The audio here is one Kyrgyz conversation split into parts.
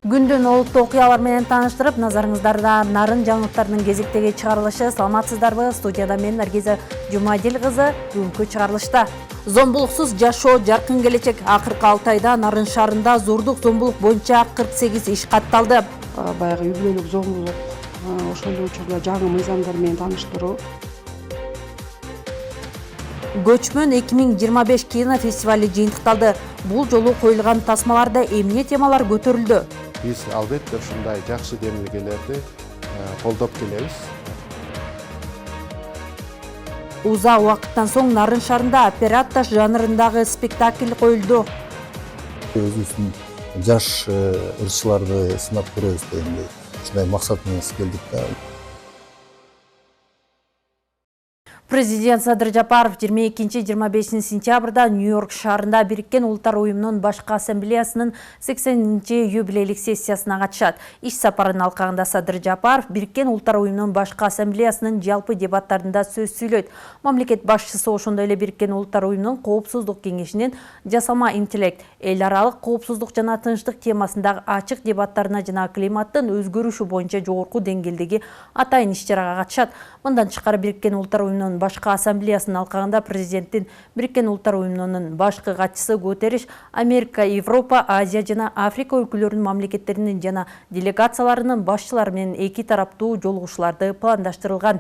Күндүн олуттуу окуялар менен тааныштырып, назарыңыздарда нарын жаңылыктарынын кезектеги чыгарылышы. Саламатсыздарбы? Студияда мен Наргиза Жумадил кызы. Бүгүнкү чыгарылышта зомбулуксуз жашоо, жаркын келечек. Акыркы 6 айда Нарын шаарында зордук зомбулук боюнча 48 иш катталды. Баягы үй бүлөлүк зомбулук, ошол эле учурда жаңы мыйзамдар менен тааныштыруу. Көчмөн 2025 кинофестивали жыйынтыкталды. Бул жолу коюлган тасмаларда эмне темалар көтөрүлдү? Биз албетте ушундай жакшы демилгелерди колдоп келебиз. Узак убакыттан соң Нарын шаарында оператташ жанрындагы спектакль коюлду. Өзүбүздүн жаш ырчыларды сынап көрөбүз дегендей ушундай максат менен келдик да. Президент Садыр Жапаров 22-25 сентябрда Нью-Йорк шаарында Бириккен Улуттар уюмунун башкы ассамблеясынын 80-чи юбилейлик сессиясына катышат. Иш сапарынын алкагында Садыр Жапаров Бириккен Улуттар уюмунун башкы ассамблеясынын жалпы дебаттарында сөз сүйлөйт. Мамлекет башчысы ошондой эле Бириккен Улуттар уюмунун Коопсуздук кеңешинин жасама интеллект, эл аралык коопсуздук жана тынчтык темасындагы ачык дебаттарына жана климаттын өзгөрүшү боюнча жогорку деңгээлдеги атайын иш-чарага катышат. Мындан тышкары Бириккен Улуттар уюмунун башкы ассамблеясынын алкагында президенттин Бириккен Улуттар уюмунун башкы катчысы Гутерриш Америка, Европа, Азия жана Африка өлкөлөрүнүн мамлекеттеринин жана делегацияларынын башчылары менен эки тараптуу жолугушууларды пландаштырылган.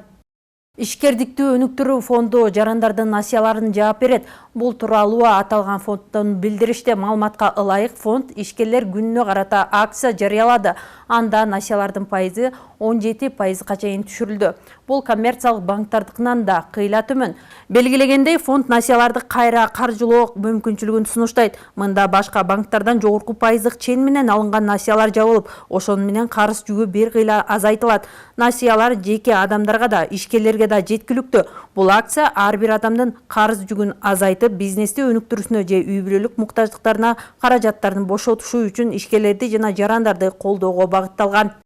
Ишкердиктүү өнүктүрүү фонду жарандардын насыяларын жаап берет. Бул тууралуу аталган фонддон билдириште. Маалыматка ылайык фонд ишкерлер күнүнө карата акция жарыялады. Анда насыялардын пайызы 17%га чейин түшүрүлдү. Бул коммерциялык банктардыкынан да кыйла төмөн. Белгилегендей, фонд насыяларды кайра каржылоо мүмкүнчүлүгүн сунуштайт. Мында башка банктардан жогорку пайыздык чен менен алынган насыялар жабылып, ошону менен карыз жүгү бир кыйла азайтылат. Насыялар жеке адамдарга да, ишкерлерге да жеткиликтүү. Бул акция ар бир адамдын карыз жүгүн азайтып, бизнести өнүктүрүүсүнө же үй бүлөлүк муктаждыктарына каражаттарын бошотушу үчүн ишкерлерди жана жарандарды колдоого багытталган.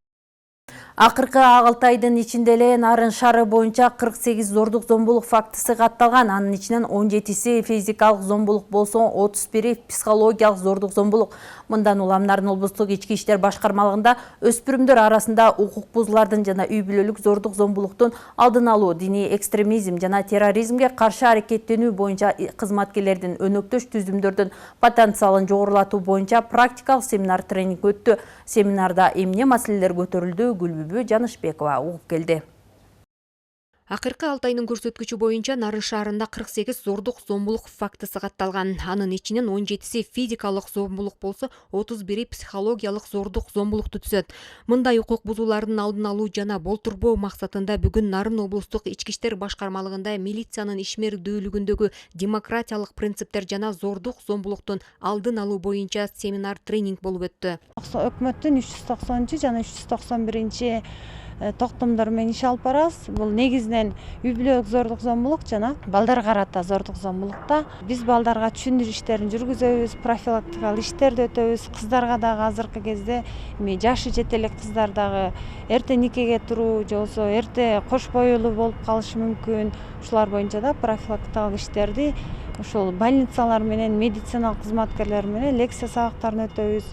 Акыркы 6 айдын ичинде эле Нарын шаары боюнча 48 зордук зомбулук фактысы катталган. Анын ичинен 17си физикалык зомбулук болсо, 31 психологиялык зордук зомбулук. Мындан улам Нарын облустук ички иштер башкармалыгында өспүрүмдөр арасында укук бузуулардын жана үй бүлөлүк зордук зомбулуктун алдын алуу, диний экстремизм жана терроризмге каршы аракеттенүү боюнча кызматкерлердин өнөктөш түзүмдөрдүн потенциалын жогорулатуу боюнча практикалык семинар тренинг өттү. Семинарда эмне маселелер көтөрүлдү? Гүлбүбү Жанышбекова угуп келди. Акыркы 6 айдын көрсөткүчү боюнча Нарын шаарында 48 зордук зомбулук фактысы катталган. Анын ичинен 17си физикалык зомбулук болсо, 31 психологиялык зордук зомбулукту түзөт. Мындай укук бузуулардын алдын алуу жана болтурбоо максатында бүгүн Нарын облустук ички иштер башкармалыгында милициянын ишмердүүлүгүндөгү демократиялык принциптер жана зордук зомбулуктун алдын алуу боюнча семинар тренинг болуп өттү. Өкмөттүн 390 жана 391 токтомдор менен иш алып барабыз. Бул негизинен үй бүлөлүк зордук зомбулук жана балдарга карата зордук зомбулукта. Биз балдарга түшүндүрүү иштерин жүргүзөбүз, профилактикалык иштерди өтөбүз. Кыздарга дагы азыркы кезде жашы жете элек кыздар дагы эрте никеге туруу же болбосо эрте кош бойлуу болуп калышы мүмкүн. Ушулар боюнча да профилактикалык иштерди ошол больницалар менен медициналык кызматкерлер менен лекция сабактарын өтөбүз.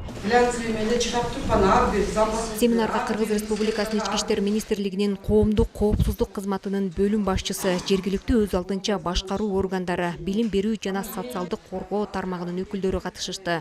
Семинарга Кыргыз Республикасынын ички иштер министрлигинин коомдук коопсуздук кызматынын бөлүм башчысы, жергиликтүү өз алдынча башкаруу органдары, билим берүү жана социалдык коргоо тармагынын өкүлдөрү катышышты.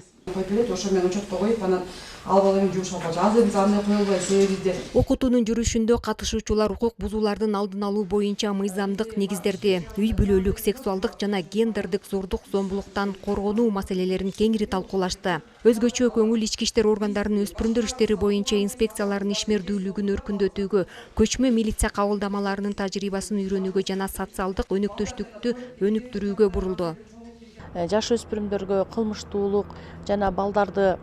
Окутуунун жүрүшүндө катышуучулар укук бузуулардын алдын алуу боюнча мыйзамдык негиздерди, үй бүлөлүк, сексуалдык жана гендердик зордук зомбулуктан коргонуу маселелерин кеңири талкуулашты. Өзгөчө көңүл ички иштер органдарынын өспүрүмдөр иштери боюнча инспекциялардын ишмердүүлүгүн өркүндөтүүгө, көчмө милиция кабылдамаларынын тажрыйбасын үйрөнүүгө жана социалдык өнүктүштүктү өнүктүрүүгө бурулду. Жаш өспүрүмдөргө кылмыштуулук жана балдарды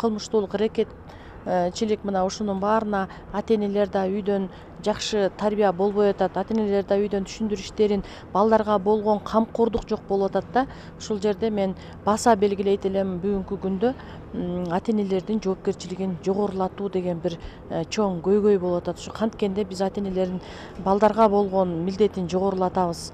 кылмыштуулук аракетчилик мына ушунун баарына ата-энелер да үйдөн жакшы тарбия болбой атат. Ата-энелер да үйдөн түшүндүрүү иштерин балдарга болгон камкордук жок болуп атат да. Ушул жерде мен баса белгилейт элем бүгүнкү күндө ата-энелердин жоопкерчилигин жогорулатуу деген бир чоң көйгөй болуп атат. Ушу канткенде биз ата-энелердин балдарга болгон милдетин жогорулатабыз.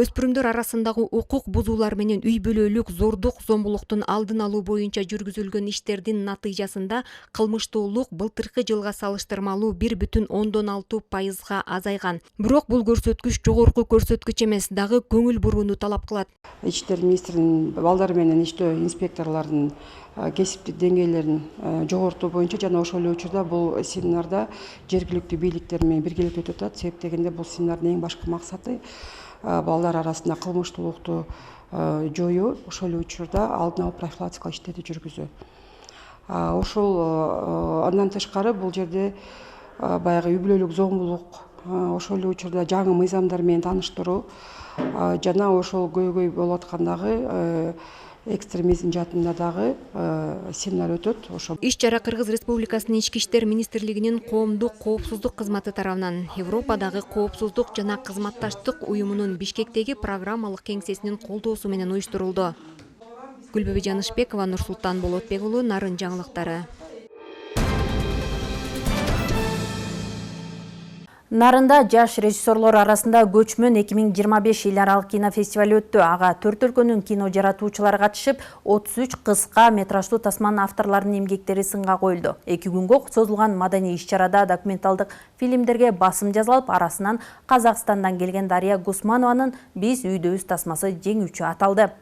Өспүрүмдөр арасындагы укук бузуулар менен үй бүлөлүк зордук зомбулуктун алдын алуу боюнча жүргүзүлгөн иштердин натыйжасында кылмыштуулук былтыркы жылга салыштырмалуу 1,6% азайган. Бирок бул көрсөткүч жогорку көрсөткүч эмес, дагы көңүл бурууну талап кылат. Ички иштер министринин балдар менен иштөө инспекторлордун кесиптик деңгээлерин жогортуу боюнча жана ошол эле учурда бул семинарда жергиликтүү бийликтер менен биргеликте өтүп атат. Себеп дегенде бул семинардын эң башкы максаты балдар арасында кылмыштуулукту жоюу, ошол эле учурда алдын алып профилактикалык иштерди жүргүзүү. Ошол андан тышкары бул жерде баягы үй бүлөлүк зомбулук, ошол эле учурда жаңы мыйзамдар менен тааныштыруу жана ошол көйгөй болуп аткандагы экстремизм жаатында дагы семинар өтөт. Ошо Иш чара Кыргыз Республикасынын Ички иштер министрлигинин коомдук коопсуздук кызматы тарабынан Европадагы коопсуздук жана кызматташтык уюмунун Бишкектеги программалык кеңсесинин колдоосу менен уюштурулду. Гүлбөбү Жанышбекова, Нурсултан Болотбек уулу, Нарын жаңылыктары. Нарында жаш режиссерлор арасында көчмөн 2025 эл аралык кинофестиваль өттү. Ага 4 өлкөнүн кино жаратуучулары катышып, 33 кыска метраждуу тасманын авторлорунун эмгектери сынга коюлду. 2 күнгө созулган маданий иш-чарада документалдык фильмдерге басым жазылып, арасынан Казакстандан келген Дарья Гусманованын «Биз үйдөбүз» тасмасы жеңүүчү аталды.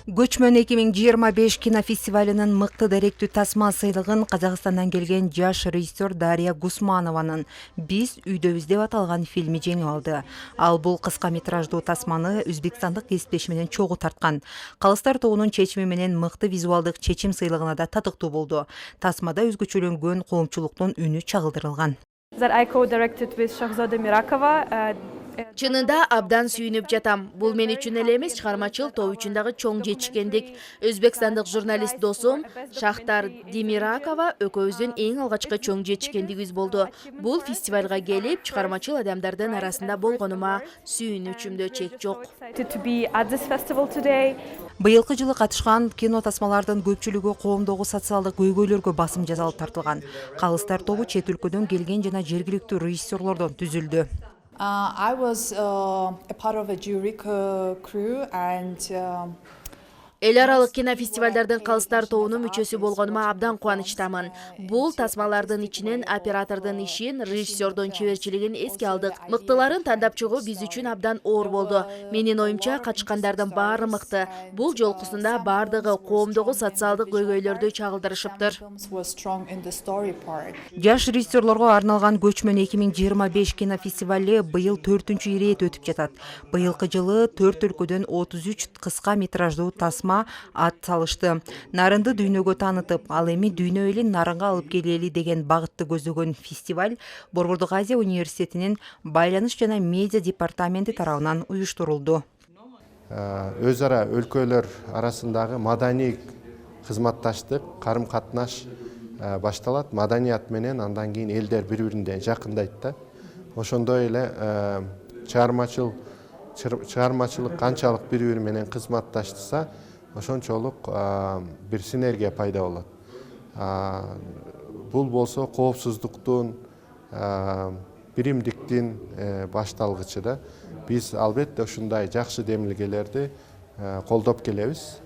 Көчмөн 2025 кинофестивалынын мыкты даректүү тасма сыйлыгын Казакстандан келген жаш режиссер Дарья Гусманованын «Биз үйдөбүз» деп аталган фильми жеңип алды. Ал бул кыска метраждуу тасманы өзбекстандык кесиптеши менен чогуу тарткан. Калыстар тобунун чечими менен мыкты визуалдык чечим сыйлыгына да татыктуу болду. Тасмада өзгөчөлөнгөн коомчулуктун үнү чагылдырылган. Чынында абдан сүйүнүп жатам. Бул мен үчүн эле эмес, чыгармачыл топ үчүн дагы чоң жетишкендик. Өзбекстандык журналист досум Шахтар Демиракова экөөбүздүн эң алгачкы чоң жетишкендигибиз болду. Бул фестивалга келип, чыгармачыл адамдардын арасында болгонума сүйүнүчүмдө чек жок. Быйылкы жылы катышкан кино тасмалардын көпчүлүгү коомдогу социалдык көйгөйлөргө басым жазалып тартылган. Калыстар тобу чет өлкөдөн келген жана жергиликтүү режиссерлордон түзүлдү. I was a part of a jury crew and Эл аралык кинофестивалдардын калыстар тобунун мүчөсү болгонума абдан кубанычтамын. Бул тасмалардын ичинен оператордун ишин, режиссердун чеберчилигин эске алдык. Мыктыларын тандап чыгуу биз үчүн абдан оор болду. Менин оюмча катышкандардын баары мыкты. Бул жолкусунда бардыгы коомдогу социалдык көйгөйлөрдү чагылдырышыптыр. Жаш режиссерлорго арналган Көчмөн 2025 кинофестивали быйыл 4-чү ирет өтүп жатат. Быйылкы жылы 4 өлкөдөн 33 кыска метраждуу тасма ат салышты. Нарынды дүйнөгө таанытып, ал эми дүйнө элин нарынга алып келели деген багытты көздөгөн фестиваль Борбордук Азия университетинин байланыш жана медиа департаменти тарабынан уюштурулду. Өз ара өлкөлөр арасындагы маданий кызматташтык, карым-катнаш башталат. Маданият менен андан кийин элдер бири-бирине жакындайт да. Ошондой эле чыгармачылык канчалык бири-бири менен кызматташтырса, ошончолук бир синергия пайда болот. Бул болсо коопсуздуктун, биримдиктин башталгычы да. Биз албетте ушундай жакшы демилгелерди колдоп келебиз.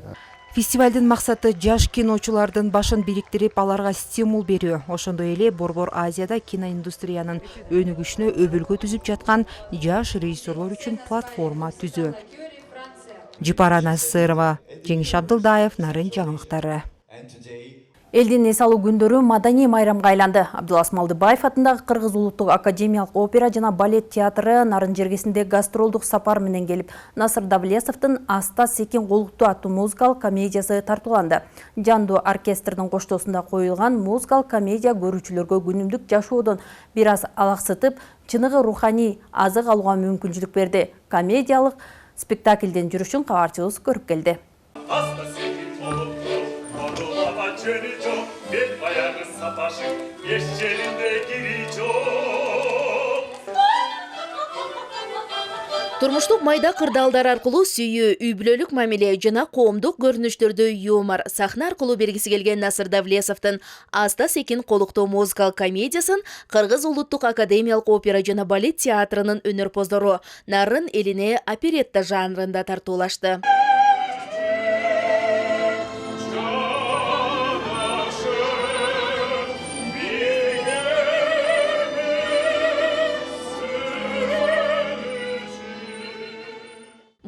Фестивалдын максаты жаш киночулардын башын бириктирип, аларга стимул берүү. Ошондой эле Борбор Азияда киноиндустриянын өнүгүшүнө өбөлгө түзүп жаткан жаш режиссерлор үчүн платформа түзүү. Жипара Насырова, Жеңиш Абдылдаев, Нарын жаңылыктары. Элдин эс алуу күндөрү маданий майрамга айланды. Абдулас Малдыбаев атындагы Кыргыз улуттук академиялык опера жана балет театры Нарын жергесинде гастролдук сапар менен келип, Насыр Давлесовдун Аста Секин Голукту аттуу музыкалык комедиясы тартууланды. Жанду оркестрдин коштоосунда коюлган музыкалык комедия көрүүчүлөргө күнүмдүк жашоодон бир аз алаксытып, чыныгы руханий азык алууга мүмкүнчүлүк берди. Комедиялык спектаклдин жүрүшүн кабарчыбыз көрүп келди. Турмуштук майда кырдаалдар аркылуу сүйүү, үй бүлөлүк мамиле жана коомдук көрүнүштөрдө юмор сахна аркылуу бергиси келген Насыр Давлесовдун Аста Секин колуктуу музыкалык комедиясын Кыргыз улуттук академиялык опера жана балет театрынын өнөрпоздору нарын элине оперетта жанрында тартуулашты.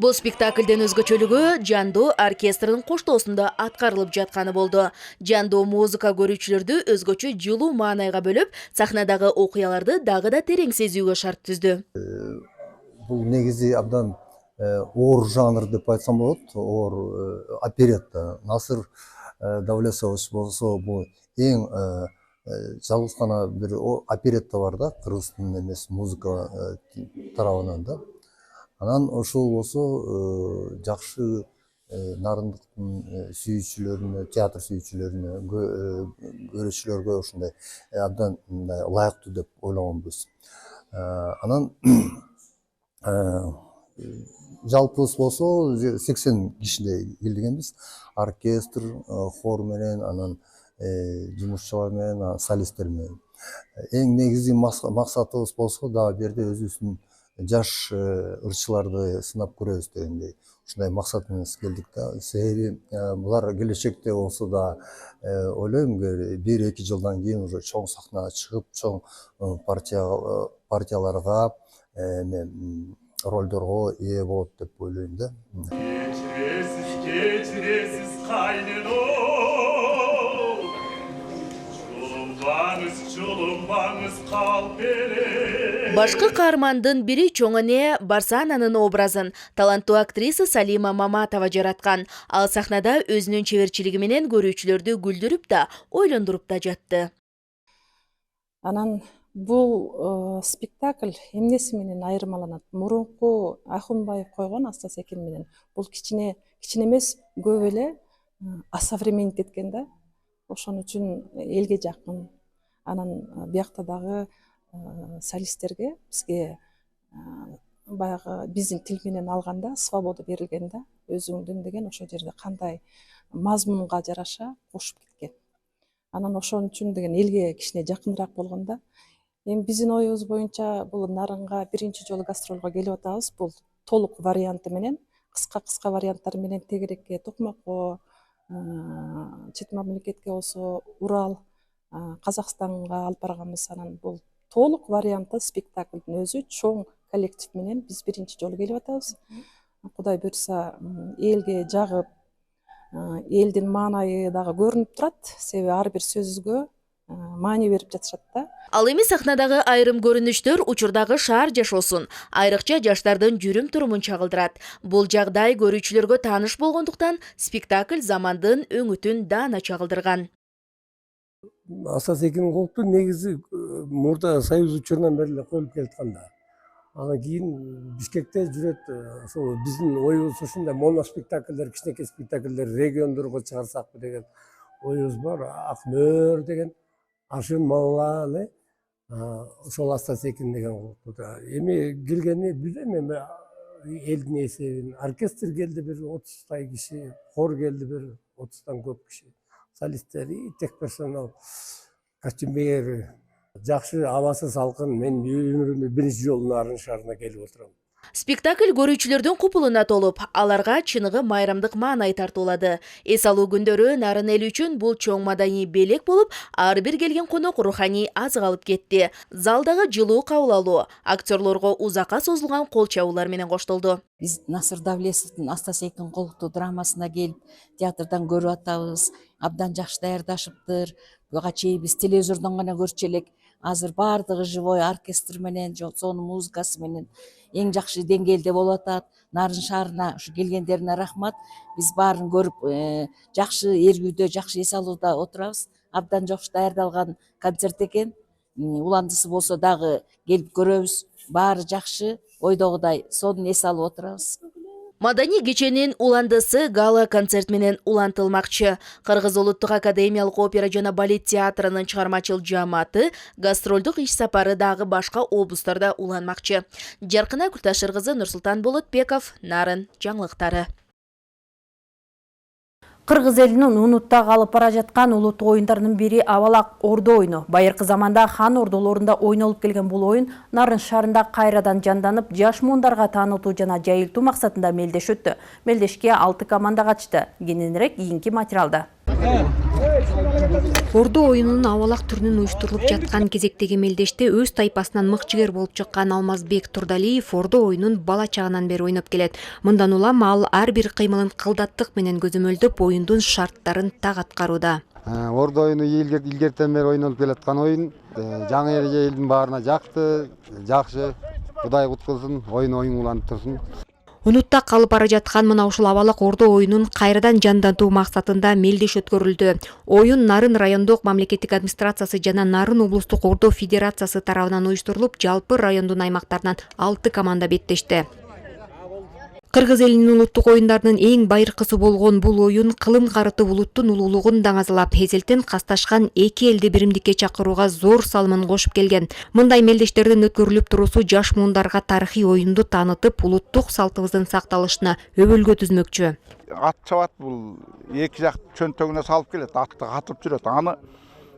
Бул спектаклден өзгөчөлүгү Жандоо оркестринин коштоосунда аткарылып жатканы болду. Жандоо музыка көрүүчүлөрдү өзгөчө жылуу маанайга бөлүп, сахнадагы окуяларды дагы да терең сезүүгө шарт түздү. Бул негизи абдан оор жанр деп айтсам болот, оор оперетта. Насыр Давлесович болсо бул эң жалгыз гана бир оперетта бар да, кыргыздын эмес музыка тарабынан да. Анан ошол болсо жакшы нарындыктын сүйүүчүлөрүнө, театр сүйүүчүлөрүнө, көрүүчүлөргө ушундай абдан ылайыктуу деп ойлогонбуз. Анан жалпыбыз болсо 80 кишидей келгенбиз. Оркестр, хор менен, анан жумушчулар менен, солисттер менен. Эң негизи максатыбыз болсо дагы бу жерде өзүбүздүн жаш ырчыларды сынап көрөбүз дегендей ушундай максат менен келдик да. Себеби булар келечекте болсо да ойлойм 1-2 жылдан кийин уже чоң сахнага чыгып, чоң партияларга, ролдорго ээ болот деп ойлойм да. Кечиресиз кайнено, чулумбаңыз калп эле. Башкы каармандын бири чоң эне Барсананын образын таланттуу актриса Салима Маматова жараткан. Ал сахнада өзүнүн чеберчилиги менен көрүүчүлөрдү күлдүрүп да, ойлондуруп да жатты. Анан бул спектакль эмнеси менен айырмаланат? Мурунку Ахунбаев койгон Аста Секин менен бул кичине эмес, көп эле осовремениттеткен кеткен да. Ошон үчүн элге жакын. Анан биякта дагы солисттерге бизге баягы биздин тил менен алганда свобода берилген да. Өзүңдүн деген ошол жерде кандай мазмунга жараша кошуп кеткен. Анан ошон үчүн деген элге кичине жакыныраак болгон да. Эми биздин оюбуз боюнча бул нарынга биринчи жолу гастролго келип атабыз. Бул толук варианты менен, кыска варианттары менен Тегерекке, Токмокко, чет мамлекетке болсо Урал, Казакстанга алып барганбыз. Анан бул толук варианты спектаклдин өзү чоң коллектив менен биз биринчи жолу келип атабыз. Кудай буйрса элге жагып, элдин маанайы дагы көрүнүп турат. Себеби ар бир сөзгө маани берип жатышат да. Ал эми сахнадагы айрым көрүнүштөр учурдагы шаар жашоосун, айрыкча жаштардын жүрүм турумун чагылдырат. Бул жагдай көрүүчүлөргө тааныш болгондуктан спектакль замандын өңүтүн даана чагылдырган. Аста Секин колукту негизи мурда Союз учурунан бери эле коюлуп келаткан да. Анан кийин Бишкекте жүрөт, ошол биздин оюбуз ушундай моноспектакльдер, кичинекей спектакльдер региондорго чыгарсакпы деген оюбуз бар. Акмөр деген, Ашын Малланы, ошол Аста Секин деген колукту. Эми келгени билем, эми элдин эсебин. Оркестр келди бир 30 киши, хор келди бир 30 көп киши. Солисттери, тех персонал, костюмер, жакшы абасы салкын. Мен өмүрүмдө биринчи жолу Нарын шаарына келип отурам. Спектакль көрүүчүлөрдүн купулуна толуп, аларга чыныгы майрамдык маанай тартуулады. Эс алуу күндөрү нарын эли үчүн бул чоң маданий белек болуп, ар бир келген конок руханий азык алып кетти. Залдагы жылуу кабыл алуу актерлорго узакка созулган кол чабуулар менен коштолду. Биз Насыр Давлесовдун Аста Секин колуктуу драмасына келип, театрдан көрүп атабыз. Абдан жакшы даярдашыптыр. Буга чейин биз телевизордон гана көрчү элек. Азыр баардыгы живой оркестр менен, сонун музыкасы менен эң жакшы деңгээлде болуп атат. Нарын шаарына ушу келгендерине рахмат. Биз баарын көрүп, жакшы эргүүдө, жакшы эс алууда отурабыз. Абдан жакшы даярдалган концерт экен. Уландысы болсо дагы келип көрөбүз. Баары жакшы, ойдогудай сонун эс алып отурабыз. Madani кеченин уландысы гала концерт менен улантылмакчы. Кыргыз улуттук академиялык опера жана балет театрынын чыгармачыл жааматы гастролдук иш сапары дагы башка облустарда уланмакчы. Жаркына Күлташыр кызы, Нурсултан Болотбеков, Нарын жаңылыктары. Кыргыз элинин унутта калып бара жаткан улуттук оюндарынын бири абалак ордо оюну. Байыркы заманда хан ордолорунда ойнолуп келген бул оюн Нарын шаарында кайрадан жанданып, жаш муундарга таанытуу жана жайылтуу максатында мелдеш өттү. Мелдешке 6 команда катышты. Кененирээк кийинки материалда. Ордо оюнунун абалак түрүнүн уюштурулуп жаткан кезектеги мелдеште өз тайпасынан мыкчыгер болуп чыккан Алмазбек Турдалиев ордо оюнун бала чагынан бери ойноп келет. Мындан улам ал ар бир кыймылын кылдаттык менен көзөмөлдөп, оюндун шарттарын так аткарууда. Ордо оюну илгертен бери ойнолуп келаткан оюн. Жаңы элдин баарына жакты, жакшы. Кудай куткулсун, оюн уланып турсун. Унутта калып бара жаткан мына ушул абалак ордо оюнун кайрадан жандантуу максатында мелдеш өткөрүлдү. Оюн Нарын райондук мамлекеттик администрациясы жана Нарын облустук ордо федерациясы тарабынан уюштурулуп, жалпы райондун аймактарынан 6 команда беттешти. Кыргыз элинин улуттук оюндарынын эң байыркысы болгон бул оюн кылым карытып улуттун улуулугун даңазалап, эзелтен касташкан эки элди биримдикке чакырууга зор салымын кошуп келген. Мындай мелдештердин өткөрүлүп туруусу жаш муундарга тарыхый оюнду таанытып, улуттук салтыбыздын сакталышына өбөлгө түзмөкчү. Ат чабат, бул эки жак чөнтөгүнө салып келет, атты катып жүрөт. Аны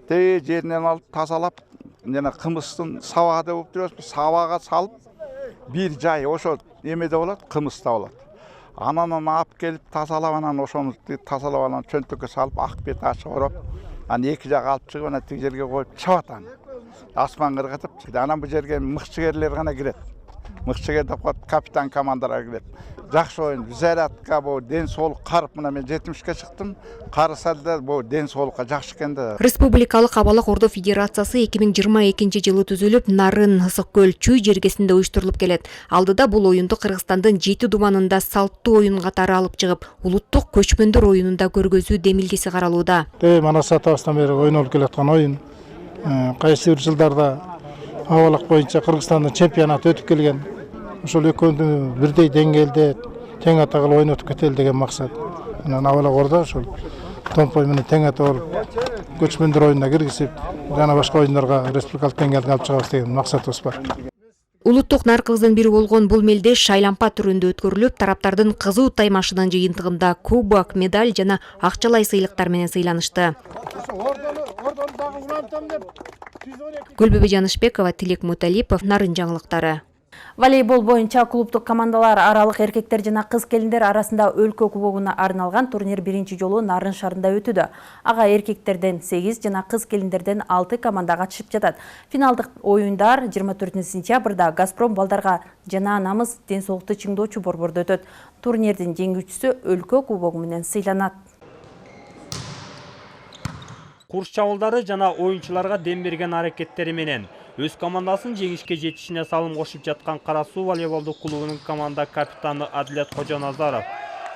жеринен алып тазалап, жана кымыстын сабагы деп жүрөбүз, сабага салып бир жай ошо эмеде болот, кымыста болот. Анан алып келип тазалап, анан ошону тазалап, анан чөнтөккө салып, ак бет ачык ороп, анан эки жак алып чыгып, анан тиги жерге коюп чабат аны. Асманга ыргытып, анан бу жерге мыкчыгерлер гана кирет. Мыкчыгер деп коет, капитан командалар кирет. Жакшы оюн, зарядка, бу ден соолук карып, мына мен 70-ке чыктым. Карасалда бу ден соолукка жакшы экен да. Республикалык абалак ордо федерациясы 2022 жылы түзүлүп, Нарын Ысык көл Чүй жергесинде уюштурулуп келет. Алдыда бул оюнду Кыргызстандын 7 думанында салттуу оюн катары алып чыгып, улуттук көчмөндөр оюнунда көргөзүү демилгеси каралууда. Мана сатабыздан бери ойнолуп келаткан оюн. Кайсы бир жылдарда абалак боюнча Кыргызстандын чемпионаты өтүп келген. Ошол экөөнү бирдей деңгээлде тең ата кылып ойнотуп кетели деген максат. Анан абалак ордо ошол томпой менен тең ата болуп, көчмөндөр оюнуна киргизип, жана башка оюндарга республикалык деңгээлге алып чыгабыз деген максатыбыз бар. Улуттук наркыбыздын бири болгон бул мелдеш шайлампа түрүндө өткөрүлүп, тараптардын кызуу таймашынын жыйынтыгында кубок, медаль жана акчалай сыйлыктар менен сыйланышты. Гүлбүбү Жанышбекова, Тилек Муталипов, Нарын жаңылыктары. Волейбол боюнча клубтук командалар аралык эркектер жана кыз келиндер арасында өлкө кубогуна арналган турнир биринчи жолу Нарын шаарында өтүүдө. Ага эркектерден 8 жана кыз келиндерден 6 команда катышып жатат. Финалдык оюндар 24 сентябрда Газпром балдарга жана намыс ден соолукту чыңдоочу борбордо өтөт. Турнирдин жеңүүчүсү өлкө кубогу менен сыйланат. Курс чабуулдары жана оюнчуларга дем берген аракеттери менен өз командасын жеңишке жетишине салым кошуп жаткан Кара Суу волейболдук клубунун команда капитаны Адилет Кожоназаров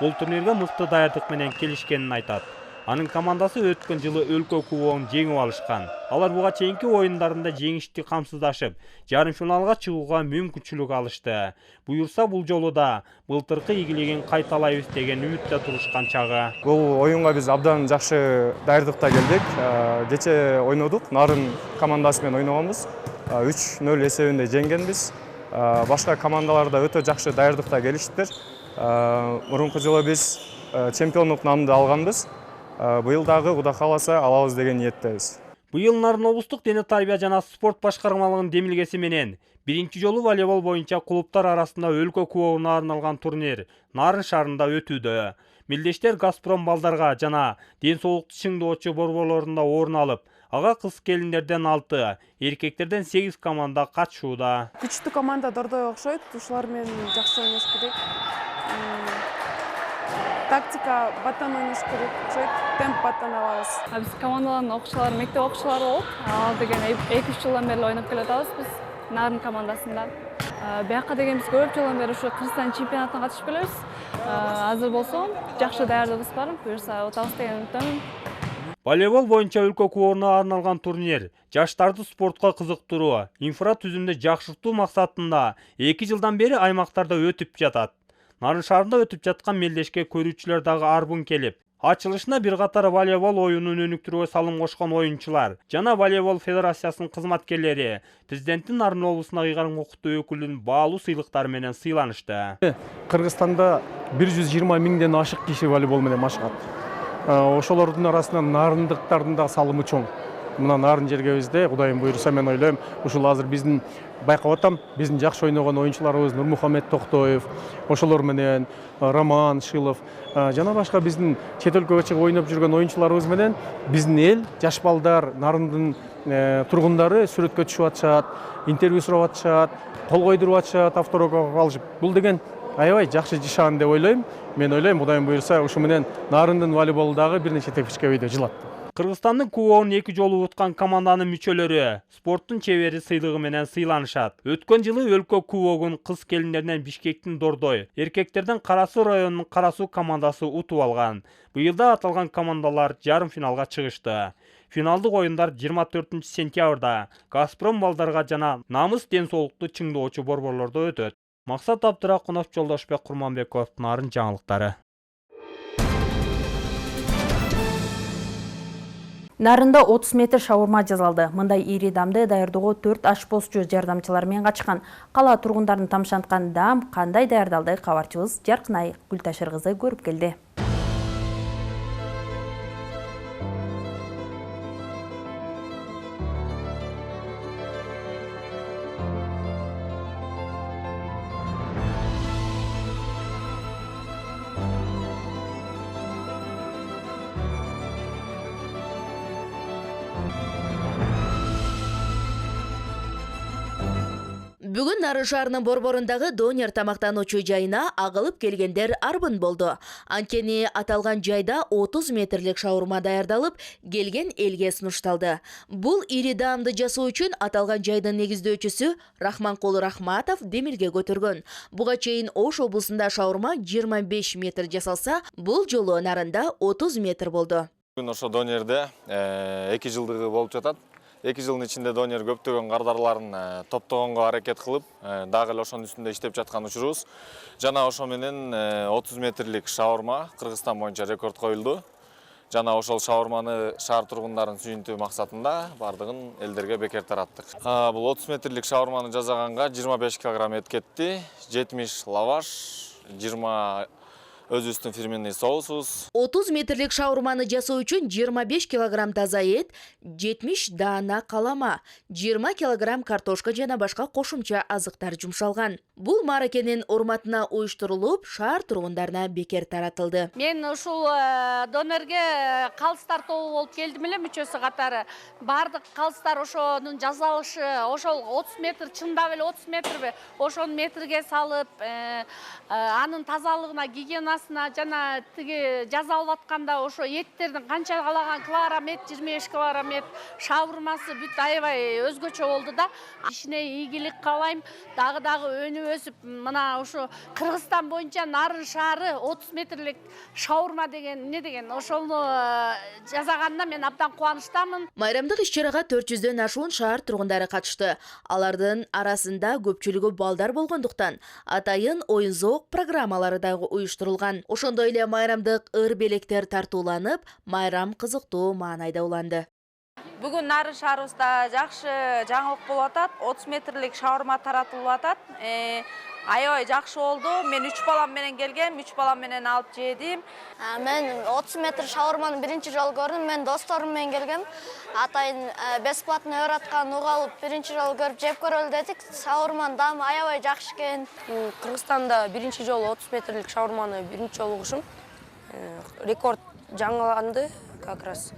бул турнирге мыкты даярдык менен келишкенин айтат. Анын командасы өткөн жылы өлкө кубогун жеңип алышкан. Алар буга чейинки оюндарында жеңишти камсыздашып, жарым финалга чыгууга мүмкүнчүлүк алышты. Буюрса бул жолу да былтыркы ийгилигин кайталайбыз деген үмүттө турушкан чагы. Бул оюнга биз абдан жакшы даярдыкта келдик. Кече ойнодук, Нарын командасы менен ойногонбуз. 3-0 эсебинде жеңгенбиз. Башка командалар да өтө жакшы даярдыкта келиштир. Мурунку жылы биз чемпиондук намды алганбыз. Быйыл дагы Кудай кааласа алабыз деген ниеттебиз. Быйыл Нарын облустук дене тарбия жана спорт башкармалыгынын демилгеси менен биринчи жолу волейбол боюнча клубтар арасында өлкө кубогуна арналган турнир Нарын шаарында өтүүдө. Мелдештер Газпром балдарга жана ден соолукту чыңдоочу борборлорунда орун алып, ага кыз келиндерден 6, эркектерден 8 команда катышууда. Күчтүү команда Дордой окшойт, ушулар менен жакшы ойнош керек. Тактика баттан ойнош керек, темп баттан алабыз. Биз командалардын окуучулары мектеп окуучулары болуп, ал деген 2-3 жылдан бери ойноп келатабыз биз Нарын командасында. Бияка деген биз көп жылдан бери ушу Кыргызстан чемпионатына катышып келебиз. Азыр болсо жакшы даярдыгыбыз бар, буюрса отабыз деген үмүттөмүн. Волейбол боюнча өлкө кубогуна арналган турнир жаштарды спортко кызыктыруу, инфратүзүмдү жакшыртуу максатында 2 жылдан бери аймактарда өтүп жатат. Нарын шаарында өтүп жаткан мелдешке көрүүчүлөр дагы арбын келип, ачылышына бир катар волейбол оюнун өнүктүрүүгө салым кошкон оюнчулар жана волейбол федерациясынын кызматкерлери президенттин Нарын облусуна кыйгарым укуктуу өкүлүнүн баалуу сыйлыктары менен сыйланышты. Кыргызстанда 120 миңден ашык киши волейбол менен машыгат. Ошолордун арасынан нарындыктардын да салымы чоң. Мына Нарын жергебизде Кудайым буйруса мен ойлойм, ушул азыр биздин байкап атам, биздин жакшы ойногон оюнчуларыбыз Нурмухамед Токтоев, ошолор менен Роман Шилов жана башка биздин чет өлкөгө чыгып ойноп жүргөн оюнчуларыбыз менен биздин эл, жаш балдар, Нарындын тургундары сүрөткө түшүп атышат, интервью сурап атышат, кол койдуруп атышат, автограф алышып. Бул деген аябай жакшы жишан деп ойлойм. Мен ойлойм, Кудайым буйруса, ушу менен Нарындын волейболдагы бир нече тепкичке өйдө жылат. Кыргызстандын кубогун 2 жолу уткан команданын мүчөлөрү спорттун чебери сыйлыгы менен сыйланышат. Өткөн жылы өлкө кубогун кыз келиндеринен Бишкектин Дордой, эркектерден Кара Суу районунун Кара Суу командасы утуп алган. Быйылда аталган командалар жарым финалга чыгышты. Финалдык оюндар 24 сентябрда Газпром балдарга жана намыс ден соолукту чыңдоочу борборлордо өтөт. Максат Абдыракунов, Жолдошбек Курманбеков, Нарын жаңылыктары. Нарында 30 метр шаурма жасалды. Мындай ири дамды даярдоого 4 ашпозчу жардамчылар менен качкан. Кала тургундарын тамшанткан дам кандай даярдалды, кабарчыбыз Жаркынай Гүлташыр кызы көрүп келди. Бүгін Нарын шаарынын борборундагы донер тамактануучу жайына агылып келгендер арбын болду. Анткени аталган жайда 30 метрлик шаурма даярдалып, келген элге сунушталды. Бул ири даамды жасоо үчүн аталган жайдын негиздөөчүсү Рахманкул Рахматов демилге көтөргөн. Буга чейин Ош облусунда шаурма 25 метр жасалса, бул жолу Нарында 30 метр болду. Бүгүн ошо донерде 2 жылдыгы болуп жатат. 2 жылдын ичинде донер көптөгөн кардарларын топтогонго аракет кылып, дагы эле ошонун үстүндө иштеп жаткан учурубуз. Жана ошо менен 30 метрлик шаурма Кыргызстан боюнча рекорд коюлду. Жана ошол шаурманы шаар тургундарын сүйүнтүү максатында бардыгын элдерге бекер тараттык. Бул 30 метрлик шаурманы жасаганга 25 кг эт кетти, 70 лаваш, 20 өзүбүздүн фирменный соусубуз. 30 метрлик шаурманы жасоо үчүн 25 кг таза эт, 70 даана калама, 20 кг картошка жана башка кошумча азыктар жумшалган. Бул мааракенин урматына уюштурулуп, шаар тургундарына бекер таратылды. Мен ушул донерге калыстар тобу болуп келдим эле, мүчөсү катары. Бардык калыстар ошонун жасалышы, ошол 30 метр чындап эле 30 метрби, ошонун метрге салып, анын тазалыгына, гигиенасына жана тиги жасалып атканда ошо эттердин канча калаган килограмм эт, 25 килограмм эт, шаурмасы бүт аябай өзгөчө болду да. Ишине ийгилик каалайм. Дагы өнүп өсүп, мына ушу Кыргызстан боюнча Нарын шаары 30 метрлик шаурма деген эмне деген ошону жасаганына мен абдан кубанычтамын. Майрамдык иш-чарага 400дөн ашуун шаар тургундары катышты. Алардын арасында көпчүлүгү балдар болгондуктан атайын оюн-зоок программалары дагы уюштурулган. Ошондой эле майрамдык ыр-белектер тартууланып, майрам кызыктуу маанайда уланды. Бүгүн Нарын шаарыбызда жакшы жаңылык болуп атат. 30 метрлик шаурма таратылып атат. Аябай жакшы болду. Мен 3 балам менен келгем, 3 балам менен алып жедим. Мен 30 метр шаурманы биринчи жолу көрдүм. Мен досторум менен келгем. Атайын бесплатно öğreткан угалып биринчи жолу көрүп жеп көрөлү дедик. Шаурманын даамы аябай жакшы экен. Кыргызстанда биринчи жолу 30 метрлик шаурманы биринчи жолу угушум. Рекорд жаңыланды как раз.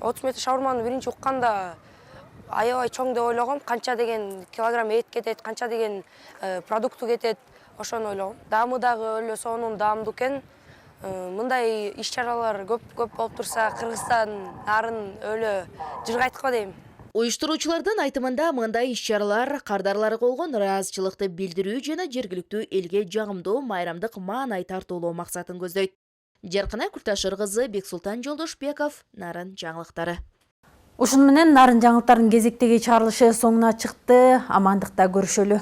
30 метр шаурманы биринчи укканда аябай чоң деп ойлогом. Канча деген килограмм эт кетет, канча деген продукту кетет, ошону ойлогом. Даамы дагы өлө сонун даамдуу экен. Мындай иш-чаралар көп болуп турса, Кыргызстан Нарын өлө жыргайтпа дейм. Уюштуруучулардын айтымында мындай иш-чаралар кардарларга болгон ыраазычылыкты билдирүү жана жергиликтүү элге жагымдуу майрамдык маанай тартуулоо максатын көздөйт. Жаркынай Гүлташыр кызы, Бексултан Жолдошбеков, Нарын жаңылыктары. Ушун менен Нарын жаңылыктарынын кезектеги чыгарылышы соңуна чыкты. Амандыкта көрүшөлү.